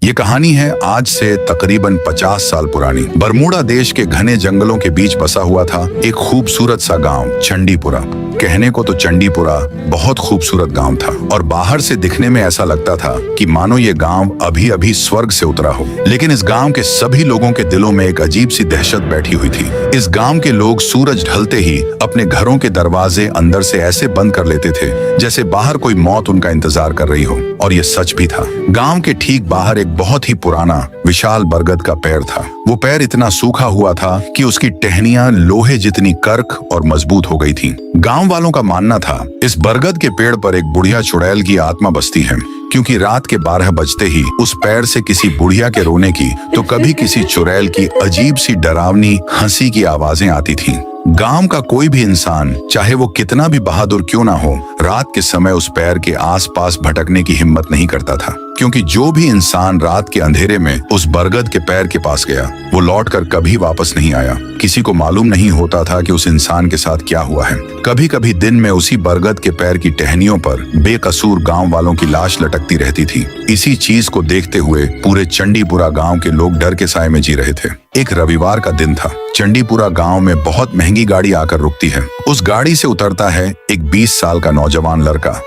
ये कहानी है आज से तकरीबन 50 साल पुरानी। बरमूडा देश के घने जंगलों के बीच बसा हुआ था एक खूबसूरत सा गांव चंडीपुरा। कहने को तो चंडीपुरा बहुत खूबसूरत गांव था और बाहर से दिखने में ऐसा लगता था कि मानो ये गांव अभी अभी स्वर्ग से उतरा हो। लेकिन इस गांव के सभी लोगों के दिलों में एक अजीब सी दहशत बैठी हुई थी। इस गांव के लोग सूरज ढलते ही अपने घरों के दरवाजे अंदर से ऐसे बंद कर लेते थे जैसे बाहर कोई मौत उनका इंतजार कर रही हो। और ये सच भी था। गांव के ठीक बाहर एक बहुत ही पुराना विशाल बरगद का पेड़ था। वो पेड़ इतना सूखा हुआ था कि उसकी टहनियां लोहे जितनी कर्क और मजबूत हो गई थीं। गांव वालों का मानना था इस बरगद के पेड़ पर एक बुढ़िया चुड़ैल की आत्मा बसती है, क्योंकि रात के 12 बजते ही उस पेड़ से किसी बुढ़िया के रोने की तो कभी किसी चुड़ैल की अजीब सी डरावनी हंसी की आवाजें आती थीं। गांव का कोई भी इंसान, चाहे वो कितना भी बहादुर क्यों ना हो, रात के समय उस पेड़ के आसपास भटकने की हिम्मत नहीं करता था, क्योंकि जो भी इंसान रात के अंधेरे में उस बरगद के पेड़ के पास गया वो लौटकर कभी वापस नहीं आया। किसी को मालूम नहीं होता था कि उस इंसान के साथ क्या हुआ है। कभी कभी दिन में उसी बरगद के पेड़ की टहनियों पर बेकसूर गांव वालों की लाश लटकती रहती थी। इसी चीज को देखते हुए पूरे चंडीपुरा गांव के लोग डर के साए में जी रहे थे। एक रविवार का दिन था। चंडीपुरा गांव में बहुत महंगी गाड़ी आकर रुकती है। उस गाड़ी से उतरता है एक 20 साल का नौजवान लड़का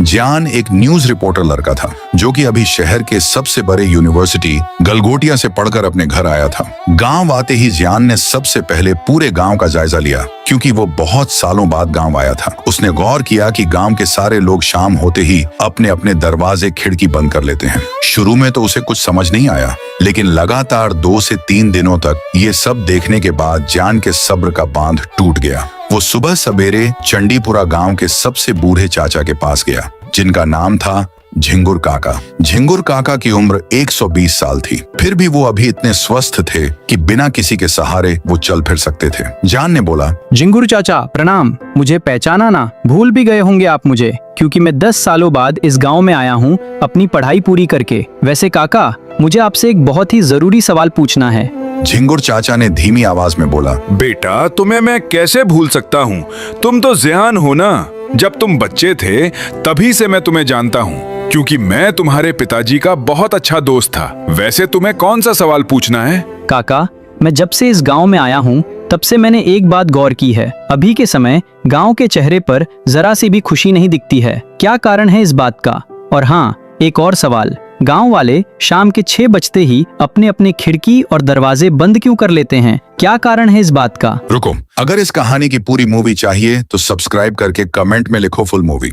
जियान एक न्यूज रिपोर्टर लड़का था, जो कि अभी शहर के सबसे बड़े यूनिवर्सिटी गलगोटिया से पढ़कर अपने घर आया था। गांव आते ही जियान ने सबसे पहले पूरे गांव का जायजा लिया, क्योंकि वो बहुत सालों बाद गांव आया था। उसने गौर किया कि गांव के सारे लोग शाम होते ही अपने अपने दरवाजे खिड़की बंद कर लेते हैं। शुरू में तो उसे कुछ समझ नहीं आया, लेकिन लगातार 2 से 3 दिनों तक ये सब देखने के बाद जियान के सब्र का बांध टूट गया। वो सुबह सवेरे चंडीपुरा गांव के सबसे बूढ़े चाचा के पास गया, जिनका नाम था झिंगुर काका। झिंगुर काका की उम्र 120 साल थी। फिर भी वो अभी इतने स्वस्थ थे कि बिना किसी के सहारे वो चल फिर सकते थे। जान ने बोला, झिंगुर चाचा प्रणाम। मुझे पहचाना ना? भूल भी गए होंगे आप मुझे, क्योंकि मैं 10 सालों बाद इस गांव में आया हूं अपनी पढ़ाई पूरी करके। वैसे काका, मुझे आपसे एक बहुत ही जरूरी सवाल पूछना है। झिंगुर चाचा ने धीमी आवाज में बोला, बेटा, तुम्हें मैं कैसे भूल सकता हूँ? तुम तो जियान हो ना। जब तुम बच्चे थे तभी से मैं तुम्हें जानता हूँ, क्योंकि मैं तुम्हारे पिताजी का बहुत अच्छा दोस्त था। वैसे तुम्हें कौन सा सवाल पूछना है? काका, मैं जब से इस गांव में आया हूँ तब से मैंने एक बात गौर की है। अभी के समय गांव के चेहरे पर जरा सी भी खुशी नहीं दिखती है। क्या कारण है इस बात का? और हाँ, एक और सवाल, गांव वाले शाम के 6 बजते ही अपने अपने खिड़की और दरवाजे बंद क्यों कर लेते हैं? क्या कारण है इस बात का? रुको, अगर इस कहानी की पूरी मूवी चाहिए तो सब्सक्राइब करके कमेंट में लिखो फुल मूवी।